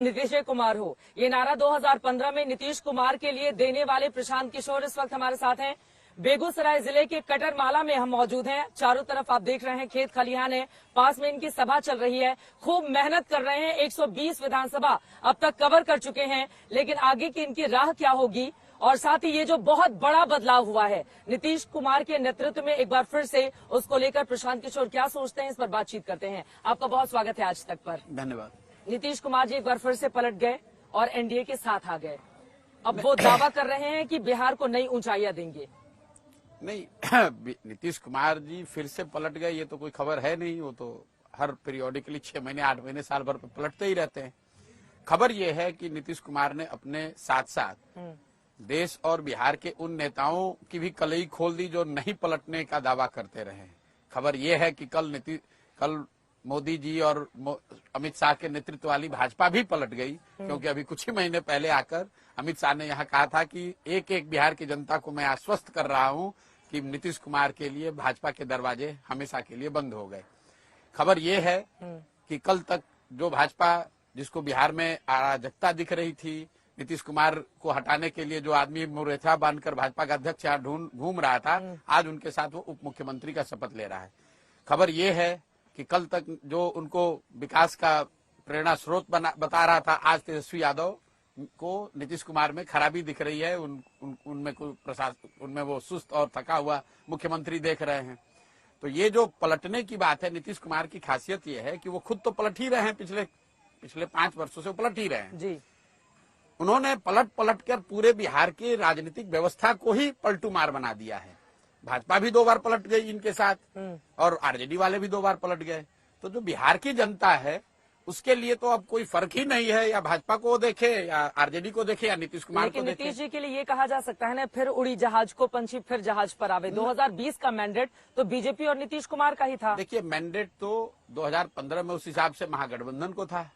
नीतीश कुमार हो। ये नारा 2015 में नीतीश कुमार के लिए देने वाले प्रशांत किशोर इस वक्त हमारे साथ हैं। बेगूसराय जिले के कटरमाला में हम मौजूद हैं। चारों तरफ आप देख रहे हैं खेत खलिहान है, पास में इनकी सभा चल रही है। खूब मेहनत कर रहे हैं। 120 विधानसभा अब तक कवर कर चुके हैं, लेकिन आगे की इनकी राह क्या होगी, और साथ ही ये जो बहुत बड़ा बदलाव हुआ है नीतीश कुमार के नेतृत्व में, एक बार फिर से उसको लेकर प्रशांत किशोर क्या सोचते हैं, इस पर बातचीत करते हैं। आपका बहुत स्वागत है आज तक पर। धन्यवाद। नीतीश कुमार जी एक बार फिर से पलट गए और एनडीए के साथ आ गए। अब वो दावा कर रहे हैं कि बिहार को नई ऊंचाइयां देंगे। नहीं, नीतीश कुमार जी फिर से पलट गए ये तो कोई खबर है नहीं। वो तो हर पीरियोडिकली 6 महीने 8 महीने साल भर पे पलटते ही रहते हैं। खबर ये है कि नीतीश कुमार ने अपने साथ साथ देश और बिहार के उन नेताओं की भी कलई खोल दी जो नहीं पलटने का दावा करते रहे। खबर ये है कि कल मोदी जी और अमित शाह के नेतृत्व वाली भाजपा भी पलट गई, क्योंकि अभी कुछ ही महीने पहले आकर अमित शाह ने यहाँ कहा था कि एक एक बिहार की जनता को मैं आश्वस्त कर रहा हूँ कि नीतीश कुमार के लिए भाजपा के दरवाजे हमेशा के लिए बंद हो गए। खबर ये है कि कल तक जो भाजपा जिसको बिहार में अराजकता दिख रही थी, नीतीश कुमार को हटाने के लिए जो आदमी मुरेठा बांधकर भाजपा का अध्यक्ष यहाँ घूम रहा था, आज उनके साथ वो उप मुख्यमंत्री का शपथ ले रहा है। खबर ये है कि कल तक जो उनको विकास का प्रेरणा स्रोत बता रहा था, आज तेजस्वी यादव को नीतीश कुमार में खराबी दिख रही है। उनमें वो सुस्त और थका हुआ मुख्यमंत्री देख रहे हैं। तो ये जो पलटने की बात है, नीतीश कुमार की खासियत ये है कि वो खुद तो पलट ही रहे हैं, पिछले 5 वर्षों से पलट ही रहे हैं जी। उन्होंने पलट कर पूरे बिहार की राजनीतिक व्यवस्था को ही पलटू मार बना दिया है। भाजपा भी 2 बार पलट गई इनके साथ, और आरजेडी वाले भी 2 बार पलट गए। तो जो बिहार की जनता है उसके लिए तो अब कोई फर्क ही नहीं है, या भाजपा को देखे या आरजेडी को देखे या नीतीश कुमार को देखे। नीतीश जी के लिए ये कहा जा सकता है ना, फिर उड़ी जहाज को पंछी फिर जहाज पर आवे। 2020 का मैंडेट तो बीजेपी और नीतीश कुमार का ही था। देखिए, मैंडेट तो 2015 में उस हिसाब से महागठबंधन को था।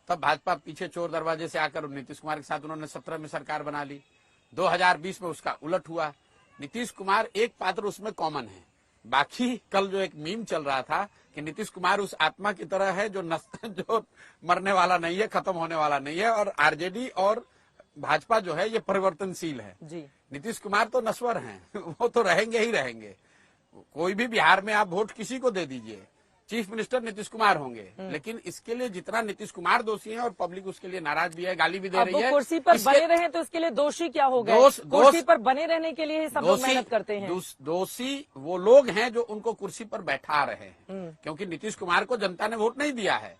तब भाजपा पीछे चोर दरवाजे से आकर नीतीश कुमार के साथ उन्होंने 17 में सरकार बना ली। 2020 में उसका उलट हुआ। नीतीश कुमार एक पात्र उसमें कॉमन है। बाकी कल जो एक मीम चल रहा था कि नीतीश कुमार उस आत्मा की तरह है जो मरने वाला नहीं है, खत्म होने वाला नहीं है, और आरजेडी और भाजपा जो है ये परिवर्तनशील है जी। नीतीश कुमार तो नश्वर हैं, वो तो रहेंगे ही रहेंगे। कोई भी बिहार में आप वोट किसी को दे दीजिए, चीफ मिनिस्टर नीतीश कुमार होंगे। लेकिन इसके लिए जितना नीतीश कुमार दोषी है और पब्लिक उसके लिए नाराज भी है, गाली भी दे रही है। कुर्सी पर बने रहे तो इसके लिए दोषी क्या हो गए? कुर्सी पर बने रहने के लिए ही सब लोग मेहनत करते हैं। दोषी वो लोग हैं जो उनको कुर्सी पर बैठा रहे हैं, क्योंकि नीतीश कुमार को जनता ने वोट नहीं दिया है।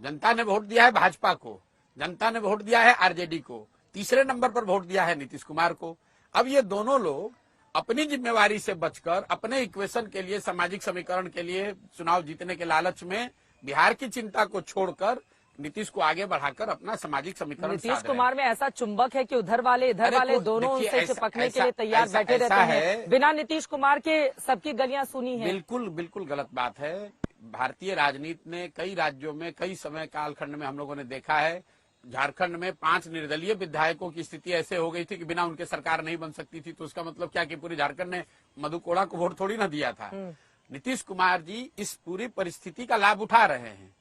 जनता ने वोट दिया है भाजपा को, जनता ने वोट दिया है आरजेडी को, तीसरे नंबर पर वोट दिया है नीतीश कुमार को। अब ये दोनों लोग अपनी जिम्मेवारी से बचकर अपने इक्वेशन के लिए, सामाजिक समीकरण के लिए, चुनाव जीतने के लालच में बिहार की चिंता को छोड़कर नीतीश को आगे बढ़ाकर अपना सामाजिक समीकरण। नीतीश कुमार में ऐसा चुंबक है कि उधर वाले इधर वाले दोनों उनसे चिपकने के लिए तैयार बैठे रहते हैं। बिना नीतीश कुमार के सबकी गलियां सुनी है। बिल्कुल गलत बात है। भारतीय राजनीति ने कई राज्यों में कई समय कालखंड में हम लोगों ने देखा है। झारखंड में 5 निर्दलीय विधायकों की स्थिति ऐसे हो गई थी कि बिना उनके सरकार नहीं बन सकती थी। तो उसका मतलब क्या कि पूरे झारखंड ने मधु कोड़ा को वोट थोड़ी ना दिया था। नीतीश कुमार जी इस पूरी परिस्थिति का लाभ उठा रहे हैं,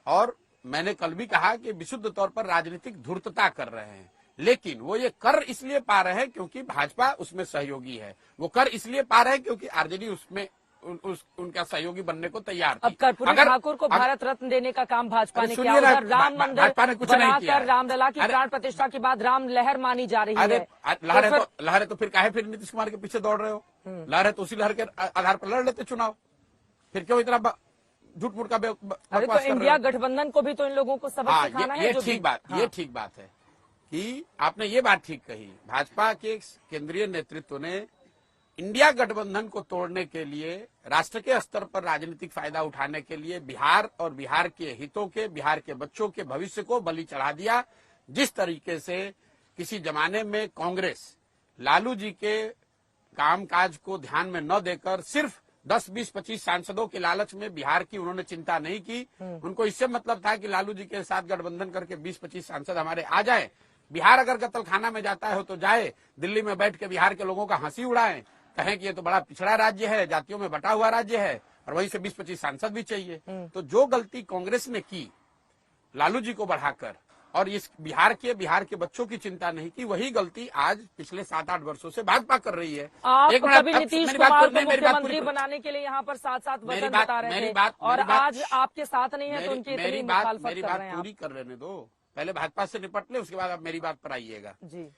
और मैंने कल भी कहा कि विशुद्ध तौर पर राजनीतिक धूर्तता कर रहे हैं। लेकिन वो ये कर इसलिए पा रहे हैं क्योंकि भाजपा उसमें सहयोगी है। वो कर इसलिए पा रहे हैं क्योंकि आरजेडी उसमें उनका सहयोगी बनने को तैयार थी। अब कर्पूरी ठाकुर को भारत रत्न देने का काम भाजपा ने किया। राम मंदिर बनाकर रामलला की प्राण प्रतिष्ठा के बाद राम लहर मानी जा रही है। लहर है तो फिर काहे फिर नीतीश कुमार के पीछे दौड़ रहे हो? लहर है तो उसी लहर के आधार पर लड़ लेते चुनाव। फिर क्यों इतना झूठ मूठ का अरे तो इंडिया गठबंधन को भी तो इन लोगों को सबक सिखाना है। ये ठीक बात है कि आपने ये बात ठीक कही। भाजपा के केंद्रीय नेतृत्व ने इंडिया गठबंधन को तोड़ने के लिए, राष्ट्र के स्तर पर राजनीतिक फायदा उठाने के लिए बिहार और बिहार के हितों के, बिहार के बच्चों के भविष्य को बलि चढ़ा दिया। जिस तरीके से किसी जमाने में कांग्रेस लालू जी के कामकाज को ध्यान में न देकर सिर्फ 10, 20, 25 सांसदों के लालच में बिहार की उन्होंने चिंता नहीं की। उनको इससे मतलब था कि लालू जी के साथ गठबंधन करके 20-25 सांसद हमारे आ जाए। बिहार अगर कत्लखाना में जाता है तो जाए, दिल्ली में बैठ के बिहार के लोगों का हंसी उड़ाएं, कहें कि ये तो बड़ा पिछड़ा राज्य है, जातियों में बटा हुआ राज्य है, और वहीं से 20-25 सांसद भी चाहिए। तो जो गलती कांग्रेस ने की लालू जी को बढ़ाकर और इस बिहार के बच्चों की चिंता नहीं की, वही गलती आज पिछले 7-8 वर्षों से भाजपा कर रही है। आप एक मिनट, कभी नीतीश मेरी बात कुमार को- को मेरी बात मुख्यमंत्री पूरी- बनाने के लिए यहाँ पर साथ मेरी वचन बात- बता रहे मेरी थे बात- और मेरी बात- आज आपके साथ नहीं है तो उनकी इतनी मुखालफत मेरी कर बात रहे हैं पूरी कर लेने दो। पहले भाजपा से निपट ले, उसके बाद आप मेरी बात पर आइएगा। जी।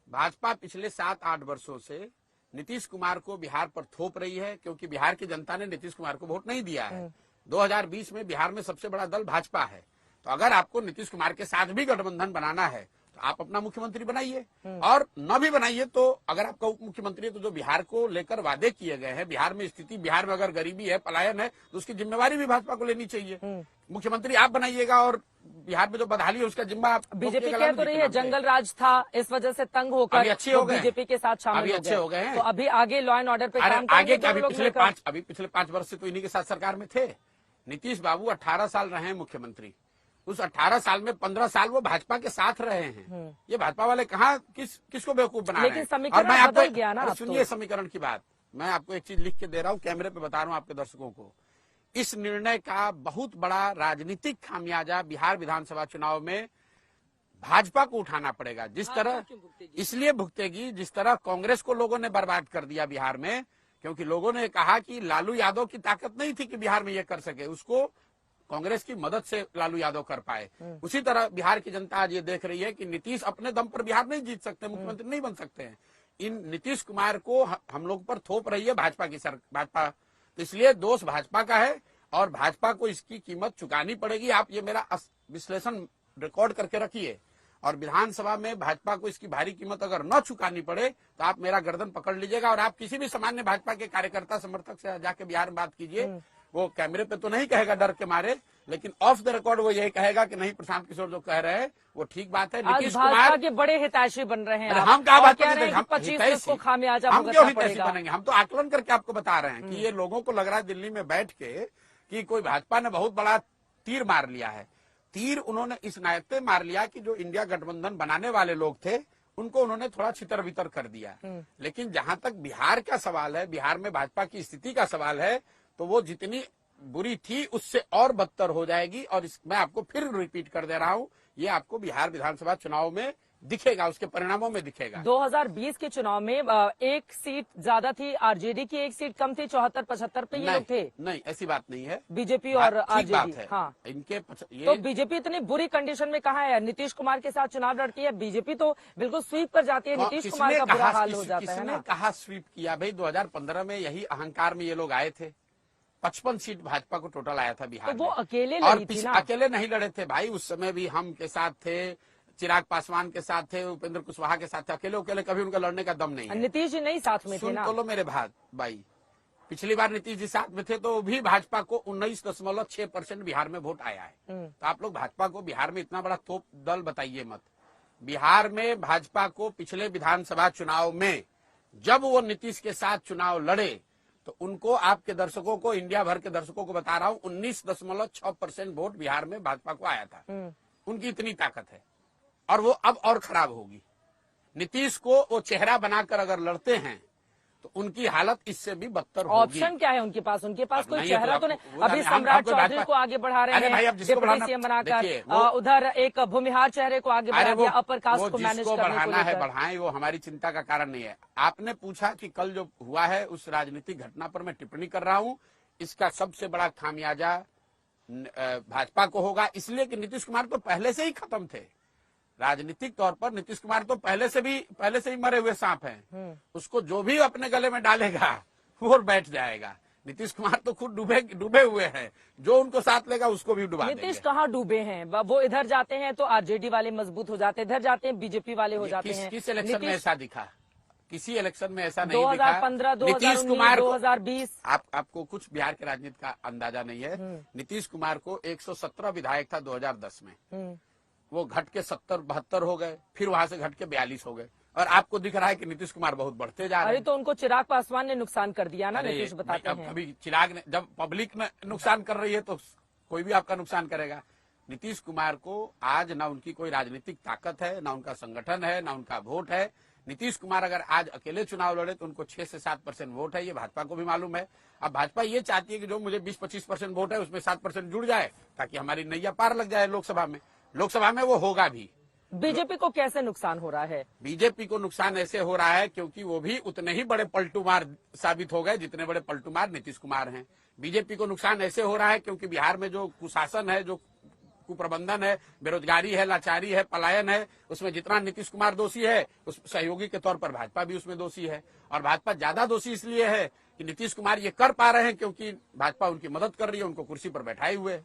भाजपा पिछले 7-8 वर्षों से नीतीश कुमार को बिहार पर थोप रही है, क्योंकि बिहार की जनता ने नीतीश कुमार को वोट नहीं दिया है। 2020 में बिहार में सबसे बड़ा दल भाजपा है, तो अगर आपको नीतीश कुमार के साथ भी गठबंधन बनाना है तो आप अपना मुख्यमंत्री बनाइए, और न भी बनाइए तो अगर आपका उप मुख्यमंत्री है तो जो बिहार को लेकर वादे किए गए हैं, बिहार में स्थिति, बिहार में अगर गरीबी है, पलायन है, तो उसकी जिम्मेवारी भी भाजपा को लेनी चाहिए। मुख्यमंत्री आप बनाइएगा और बिहार में जो बदहाली है उसका जिम्मा आप बीजेपी कह तो रही है जंगल राज था, इस वजह से तंग होकर अभी अच्छे हो गए, बीजेपी के साथ शामिल अभी अच्छे हो गए हैं। तो अभी आगे लॉ एंड ऑर्डर पे अरे काम आगे करेंगे क्या, दोनों लोग मिलकर? अभी पिछले 5 वर्ष से तो इन्हीं के साथ सरकार में थे। नीतीश बाबू 18 साल रहे हैं मुख्यमंत्री, उस 18 साल में 15 साल वो भाजपा के साथ रहे हैं। ये भाजपा वाले कहाँ किसको बेवकूफ बना रहे हैं? समीकरण और मैं बदल गया ना, आपको अब तो। सुनिए समीकरण की बात, मैं आपको एक चीज लिख के दे रहा हूँ, कैमरे पे बता रहा हूँ आपके दर्शकों को। इस निर्णय का बहुत बड़ा राजनीतिक खामियाजा बिहार विधानसभा चुनाव में भाजपा को उठाना पड़ेगा। जिस तरह इसलिए भुगतेगी, जिस तरह कांग्रेस को लोगों ने बर्बाद कर दिया बिहार में, क्योंकि लोगों ने कहा कि लालू यादव की ताकत नहीं थी कि बिहार में ये कर सके, उसको कांग्रेस की मदद से लालू यादव कर पाए। उसी तरह बिहार की जनता आज ये देख रही है कि नीतीश अपने दम पर बिहार नहीं जीत सकते, मुख्यमंत्री नहीं बन सकते हैं। इन नीतीश कुमार को हम लोग पर थोप रही है भाजपा, तो इसलिए दोष भाजपा का है और भाजपा को इसकी कीमत चुकानी पड़ेगी। आप ये मेरा विश्लेषण रिकॉर्ड करके रखिए, और विधानसभा में भाजपा को इसकी भारी कीमत अगर न चुकानी पड़े तो आप मेरा गर्दन पकड़ लीजिएगा, और आप किसी भी सामान्य भाजपा के कार्यकर्ता समर्थक से जाके बिहार में बात कीजिए, वो कैमरे पे तो नहीं कहेगा डर के मारे, लेकिन ऑफ द रिकॉर्ड वो यही कहेगा कि नहीं, प्रशांत किशोर जो कह रहे हैं वो ठीक बात है। नीतीश कुमार के बड़े हितैषी बन रहे हैं, हम क्या बात कह रहे हैं कि 25 को खामियाजा हम क्यों भुगतना हितैषी पड़ेगा। बनेंगे? हम तो आकलन करके आपको बता रहे हैं कि ये लोगों को लग रहा है दिल्ली में बैठ के कि कोई भाजपा ने बहुत बड़ा तीर मार लिया है। तीर उन्होंने इस नायक मार लिया कि जो इंडिया गठबंधन बनाने वाले लोग थे उनको उन्होंने थोड़ा छितर बितर कर दिया। लेकिन जहां तक बिहार का सवाल है, बिहार में भाजपा की स्थिति का सवाल है, तो वो जितनी बुरी थी उससे और बदतर हो जाएगी। और मैं आपको फिर रिपीट कर दे रहा हूं, ये आपको बिहार विधानसभा चुनाव में दिखेगा, उसके परिणामों में दिखेगा। 2020 के चुनाव में एक सीट ज्यादा थी, आरजेडी की एक सीट कम थी, 74-75 पे ये लोग थे। नहीं, ऐसी बात नहीं है। बीजेपी और आरजेडी, हाँ, इनके तो बीजेपी इतनी बुरी कंडीशन में कहाँ है? नीतीश कुमार के साथ चुनाव लड़ती है बीजेपी, तो बिल्कुल स्वीप कर जाती है, नीतीश कुमार का बुरा हाल हो जाता है ना। कहा स्वीप किया भाई? 2015 में यही अहंकार में ये लोग आए थे, 55 सीट भाजपा को टोटल आया था बिहार तो वो में। अकेले और लड़ी थी ना? अकेले नहीं लड़े थे भाई, उस समय भी हम के साथ थे, चिराग पासवान के साथ थे, उपेंद्र कुशवाहा के साथ थे। अकेले कभी उनका लड़ने का दम नहीं है। नीतीश जी नहीं साथ में थे सुन ना? तो लो मेरे भाई, पिछली बार नीतीश जी साथ में थे तो भी भाजपा को 19.6% बिहार में वोट आया है। तो आप लोग भाजपा को बिहार में इतना बड़ा तोप दल बताइए मत। बिहार में भाजपा को पिछले विधानसभा चुनाव में जब वो नीतीश के साथ चुनाव लड़े तो उनको, आपके दर्शकों को, इंडिया भर के दर्शकों को बता रहा हूं, 19.6% वोट बिहार में भाजपा को आया था। उनकी इतनी ताकत है, और वो अब और खराब होगी। नीतीश को वो चेहरा बनाकर अगर लड़ते हैं तो उनकी हालत इससे भी बदतर होगी। ऑप्शन क्या है उनके पास? उनके पास कोई नहीं, चेहरा तो नहीं। वो अभी हम सम्राट कोई चौधरी भाजपा- को आगे बढ़ा रहे अरे भाई, हैं अब जिसको डिप्टी बढ़ाना- सीएम बनाकर, देखिए, वो- उधर एक भूमिहार चेहरे को आगे बढ़ा दिया, अपर कास्ट वो को मैनेज जिसको करने को बढ़ाना है लेकर। बढ़ाएं, वो हमारी चिंता का कारण नहीं है। आपने पूछा कि कल जो हुआ है उस राजनीतिक घटना पर मैं टिप्पणी कर रहा हूं, इसका सबसे बड़ा खामियाजा भाजपा को होगा, इसलिए कि नीतीश कुमार तो पहले से ही खत्म थे राजनीतिक तौर पर। नीतीश कुमार तो पहले से ही मरे हुए सांप हैं। उसको जो भी अपने गले में डालेगा वो बैठ जाएगा। नीतीश कुमार तो खुद डूबे हुए हैं, जो उनको साथ लेगा उसको भी डुबा देंगे। नीतीश कहाँ डूबे हैं? वो इधर जाते हैं तो आरजेडी वाले मजबूत हो जाते हैं, इधर जाते हैं बीजेपी वाले हो जाते हैं। किस इलेक्शन में ऐसा दिखा? किसी इलेक्शन में ऐसा नहीं 2015, दिखा। नीतीश कुमार 2019, 2020। आपको कुछ बिहार के राजनीति का अंदाजा नहीं है। नीतीश कुमार को 117 विधायक था 2010 में, वो घट के 70-72 हो गए, फिर वहां से घट के 42 हो गए, और आपको दिख रहा है कि नीतीश कुमार बहुत बढ़ते जा रहे हैं। अरे तो उनको चिराग पासवान ने नुकसान कर दिया ना, नीतीश बताते हैं। कभी चिराग ने, जब पब्लिक ने नुकसान कर रही है तो कोई भी आपका नुकसान करेगा। नीतीश कुमार को आज ना उनकी कोई राजनीतिक ताकत है, ना उनका संगठन है, ना उनका वोट है। नीतीश कुमार अगर आज अकेले चुनाव लड़े तो उनको 6 से 7% वोट है, ये भाजपा को भी मालूम है। अब भाजपा ये चाहती है कि जो मुझे 20-25% वोट है उसमें 7% जुड़ जाए ताकि हमारी नैया पार लग जाए लोकसभा में। लोकसभा में वो होगा भी। बीजेपी को कैसे नुकसान हो रहा है? बीजेपी को नुकसान ऐसे हो रहा है क्योंकि वो भी उतने ही बड़े पलटूमार साबित हो गए जितने बड़े पलटूमार नीतीश कुमार हैं। बीजेपी को नुकसान ऐसे हो रहा है क्योंकि बिहार में जो कुशासन है, जो कुप्रबंधन है, बेरोजगारी है, लाचारी है, पलायन है, उसमें जितना नीतीश कुमार दोषी है, उस सहयोगी के तौर पर भाजपा भी उसमें दोषी है। और भाजपा ज्यादा दोषी इसलिए है कि नीतीश कुमार ये कर पा रहे हैं क्योंकि भाजपा उनकी मदद कर रही है, उनको कुर्सी पर बैठाए हुए है।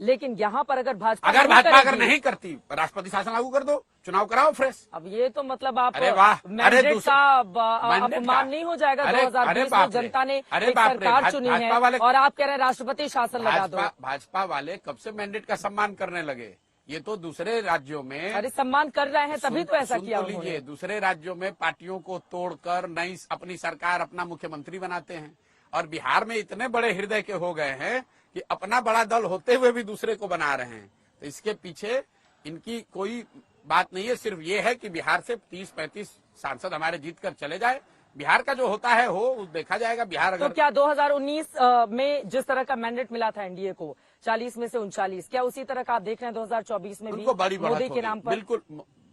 लेकिन यहाँ पर अगर भाजपा अगर नहीं करती, राष्ट्रपति शासन लागू कर दो, चुनाव कराओ फ्रेश। अब ये तो मतलब आप अरे वाह, मैंडेट का अपमान नहीं हो जाएगा? 2020 में जनता ने एक सरकार चुनी है और आप कह रहे हैं राष्ट्रपति शासन लगा दो। भाजपा वाले कब से मैंडेट का सम्मान करने लगे? ये तो दूसरे राज्यों में अरे सम्मान कर रहे हैं तभी तो ऐसा किया उन्होंने। दूसरे राज्यों में पार्टियों को तोड़कर नई अपनी सरकार, अपना मुख्यमंत्री बनाते हैं, और बिहार में इतने बड़े हृदय के हो गए हैं कि अपना बड़ा दल होते हुए भी दूसरे को बना रहे हैं। तो इसके पीछे इनकी कोई बात नहीं है, सिर्फ ये है कि बिहार से 30-35 सांसद हमारे जीत कर चले जाए, बिहार का जो होता है हो देखा जाएगा। बिहार अगर तो क्या 2019 में जिस तरह का मैंडेट मिला था एनडीए को 40 में से 39, क्या उसी तरह का आप देख रहे हैं 2024 में भी मोदी के नाम पर? बिल्कुल,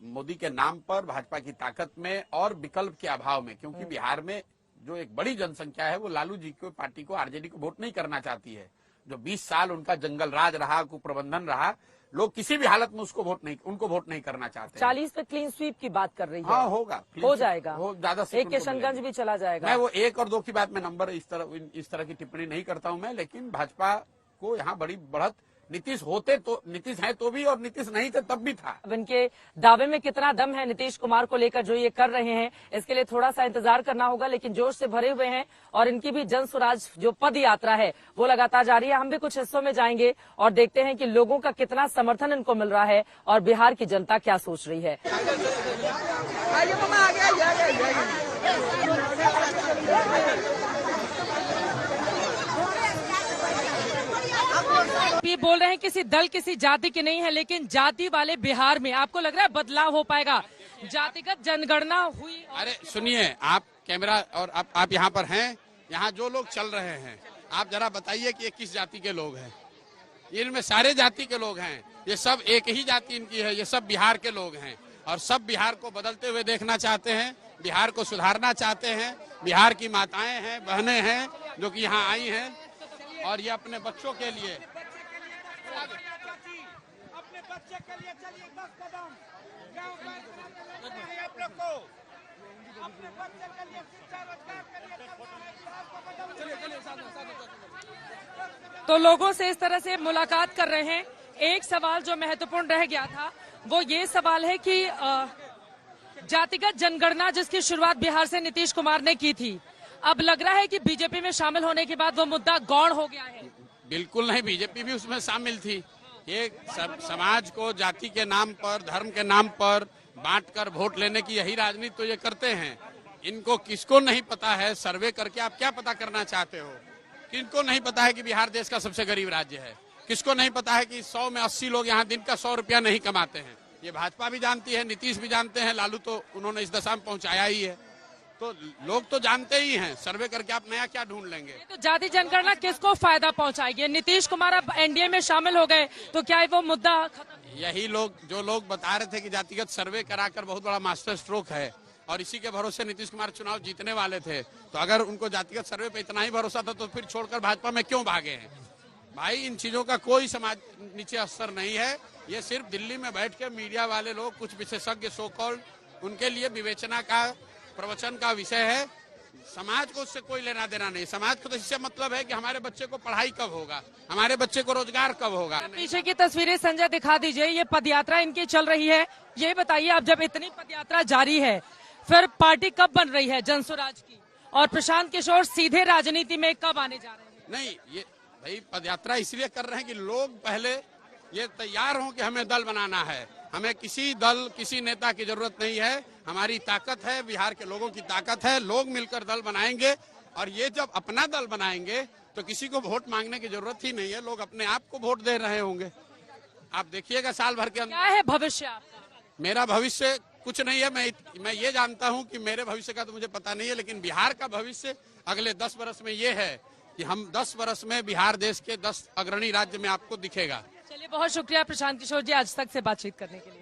मोदी के नाम पर, भाजपा की ताकत में और विकल्प के अभाव में, क्योंकि बिहार में जो एक बड़ी जनसंख्या है वो लालू जी को, पार्टी को, आरजेडी को वोट नहीं करना चाहती है। जो 20 साल उनका जंगल राज रहा, कुप्रबंधन रहा, लोग किसी भी हालत में उनको वोट नहीं करना चाहते। 40 पे क्लीन स्वीप की बात कर रही है। हाँ, होगा, हो जाएगा, वो ज्यादा एक किशनगंज भी चला जाएगा। मैं वो 1 और 2 की बात में नंबर इस तरह की टिप्पणी नहीं करता हूं मैं, लेकिन भाजपा को यहाँ बड़ी बढ़त नीतीश होते तो, नीतीश है तो भी, और नीतीश नहीं थे तब भी था। अब इनके दावे में कितना दम है नीतीश कुमार को लेकर जो ये कर रहे हैं, इसके लिए थोड़ा सा इंतजार करना होगा, लेकिन जोश से भरे हुए हैं और इनकी भी जन स्वराज जो पद यात्रा है वो लगातार जारी है। हम भी कुछ हिस्सों में जाएंगे और देखते हैं कि लोगों का कितना समर्थन इनको मिल रहा है और बिहार की जनता क्या सोच रही है। ये बोल रहे हैं किसी दल, किसी जाति के नहीं है, लेकिन जाति वाले बिहार में आपको लग रहा है बदलाव हो पाएगा? जातिगत जनगणना हुई। अरे सुनिए, आप कैमरा और आप यहाँ पर हैं, यहाँ जो लोग चल रहे हैं, आप जरा बताइए कि ये किस जाति के लोग हैं? इनमें सारे जाति के लोग हैं, ये सब एक ही जाति इनकी है, ये सब बिहार के लोग हैं और सब बिहार को बदलते हुए देखना चाहते हैं, बिहार को सुधारना चाहते हैं। बिहार की माताएं हैं, बहनें हैं जो कि यहाँ आई हैं और ये अपने बच्चों के लिए, अपने बच्चे के लिए चलिए 10 कदम गाँव का आप लोग को, अपने बच्चे के लिए शिक्षा, रोजगार के लिए तो लोगों से इस तरह से मुलाकात कर रहे हैं। एक सवाल जो महत्वपूर्ण रह गया था वो ये सवाल है कि जातिगत जनगणना जिसकी शुरुआत बिहार से नीतीश कुमार ने की थी, अब लग रहा है कि बीजेपी में शामिल होने के बाद वो मुद्दा गौण हो गया है। बिल्कुल नहीं, बीजेपी भी उसमें शामिल थी। ये समाज को जाति के नाम पर, धर्म के नाम पर बांटकर वोट लेने की यही राजनीति तो ये करते हैं। इनको किसको नहीं पता है, सर्वे करके आप क्या पता करना चाहते हो? किनको नहीं पता है कि बिहार देश का सबसे गरीब राज्य है? किसको नहीं पता है कि 100 में 80 लोग यहाँ दिन का 100 रुपया नहीं कमाते हैं? ये भाजपा भी जानती है, नीतीश भी जानते हैं, लालू तो उन्होंने इस दशा में पहुंचाया ही है। तो लोग तो जानते ही हैं, सर्वे करके आप नया क्या ढूंढ लेंगे? तो जाति जनगणना किसको फायदा पहुंचाएगी? नीतीश कुमार अब एनडीए में शामिल हो गए तो क्या वो मुद्दा खत्म? यही लोग, जो लोग बता रहे थे कि जातिगत सर्वे कराकर बहुत बड़ा मास्टर स्ट्रोक है और इसी के भरोसे नीतीश कुमार चुनाव जीतने वाले थे, तो अगर उनको जातिगत सर्वे पे इतना ही भरोसा था तो फिर छोड़कर भाजपा में क्यों भागे हैं? भाई, इन चीजों का कोई समाज नीचे असर नहीं है। ये सिर्फ दिल्ली में बैठ के मीडिया वाले लोग, कुछ विशेषज्ञ सो कॉल्ड, उनके लिए विवेचना का, प्रवचन का विषय है। समाज को उससे कोई लेना देना नहीं। समाज को तो इससे मतलब है कि हमारे बच्चे को पढ़ाई कब होगा, हमारे बच्चे को रोजगार कब होगा। पीछे की तस्वीरें संजय दिखा दीजिए, ये पदयात्रा इनकी चल रही है। ये बताइए, अब जब इतनी पदयात्रा जारी है, फिर पार्टी कब बन रही है जनसुराज की, और प्रशांत किशोर सीधे राजनीति में कब आने जा रहे हैं? नहीं, ये भाई पदयात्रा इसलिए कर रहे हैं कि लोग पहले ये तैयार हों कि हमें दल बनाना है। हमें किसी दल, किसी नेता की जरूरत नहीं है। हमारी ताकत है, बिहार के लोगों की ताकत है, लोग मिलकर दल बनाएंगे और ये जब अपना दल बनाएंगे तो किसी को वोट मांगने की जरूरत ही नहीं है, लोग अपने आप को वोट दे रहे होंगे। आप देखिएगा साल भर के अंदर। क्या है भविष्य आपका? मेरा भविष्य कुछ नहीं है। मैं ये जानता हूं कि मेरे भविष्य का तो मुझे पता नहीं है, लेकिन बिहार का भविष्य अगले 10 वर्ष में ये है कि हम 10 वर्ष में बिहार देश के 10 अग्रणी राज्य में आपको दिखेगा। चलिए बहुत शुक्रिया प्रशांत किशोर जी आज तक से बातचीत करने के लिए।